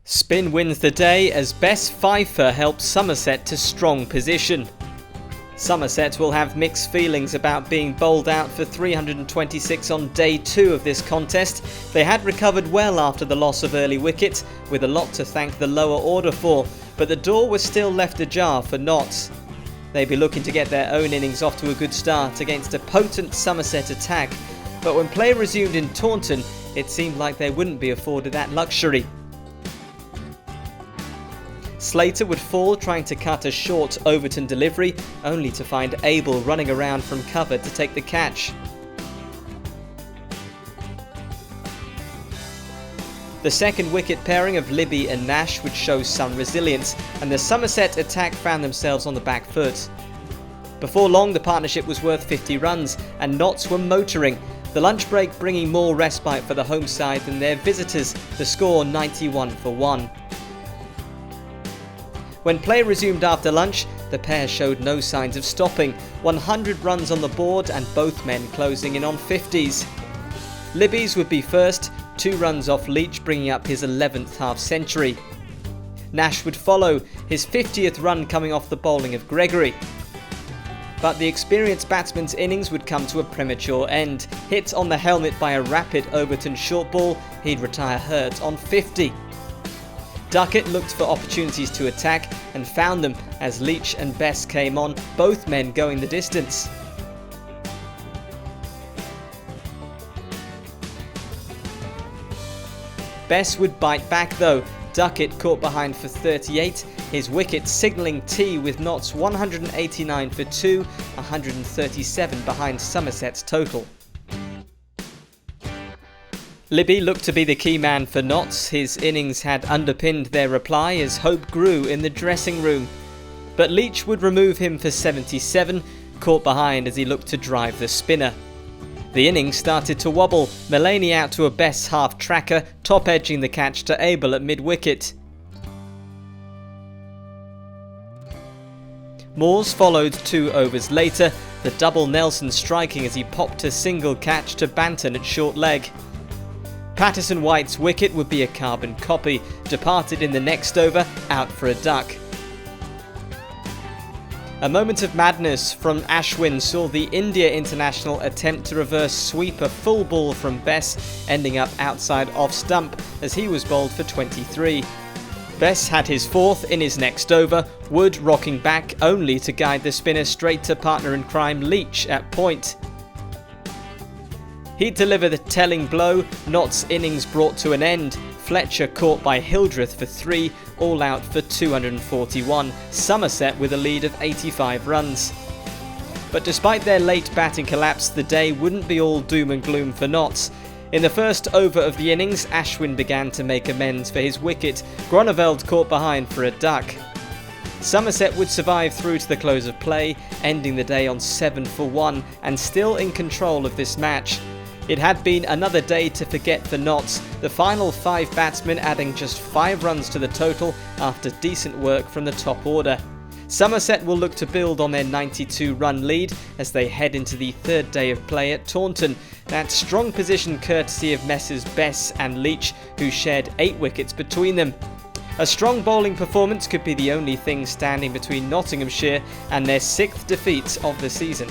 Spin wins the day as Bess helps Somerset to strong position. Somerset will have mixed feelings about being bowled out for 326 on day 2 of this contest. They had recovered well after the loss of early wicket, with a lot to thank the lower order for, but the door was still left ajar for Notts. They'd be looking to get their own innings off to a good start against a potent Somerset attack, but when play resumed in Taunton, it seemed like they wouldn't be afforded that luxury. Slater would fall trying to cut a short Overton delivery, only to find Abel running around from cover to take the catch. The second wicket pairing of Libby and Nash would show some resilience, and the Somerset attack found themselves on the back foot. Before long, the partnership was worth 50 runs, and Notts were motoring, the lunch break bringing more respite for the home side than their visitors, the score 91 for 1. When play resumed after lunch, the pair showed no signs of stopping, 100 runs on the board and both men closing in on 50s. Libby's would be first, 2 runs off Leach bringing up his 11th half-century. Nash would follow, his 50th run coming off the bowling of Gregory. But the experienced batsman's innings would come to a premature end. Hit on the helmet by a rapid Overton short ball, he'd retire hurt on 50. Duckett looked for opportunities to attack and found them as Leach and Bess came on, both men going the distance. Bess would bite back though, Duckett caught behind for 38, his wicket signalling tea with Notts 189 for 2, 137 behind Somerset's total. Libby looked to be the key man for Notts. His innings had underpinned their reply as hope grew in the dressing room. But Leach would remove him for 77, caught behind as he looked to drive the spinner. The innings started to wobble, Mullaney out to a Bess half-tracker, top-edging the catch to Abel at mid-wicket. Moores followed 2 overs later, the double Nelson striking as he popped a single catch to Banton at short leg. Patterson White's wicket would be a carbon copy, departed in the next over, out for a duck. A moment of madness from Ashwin saw the India international attempt to reverse sweep a full ball from Bess, ending up outside off stump as he was bowled for 23. Bess had his 4th in his next over, Wood rocking back only to guide the spinner straight to partner in crime Leach at point. He'd deliver the telling blow, Notts' innings brought to an end. Fletcher caught by Hildreth for 3, all out for 241, Somerset with a lead of 85 runs. But despite their late batting collapse, the day wouldn't be all doom and gloom for Notts. In the first over of the innings, Ashwin began to make amends for his wicket, Groneveld caught behind for a duck. Somerset would survive through to the close of play, ending the day on 7 for 1 and still in control of this match. It had been another day to forget for Notts, the final 5 batsmen adding just 5 runs to the total after decent work from the top order. Somerset will look to build on their 92-run lead as they head into the 3rd day of play at Taunton. That strong position courtesy of Messrs Bess and Leach, who shared 8 wickets between them. A strong bowling performance could be the only thing standing between Nottinghamshire and their 6th defeat of the season.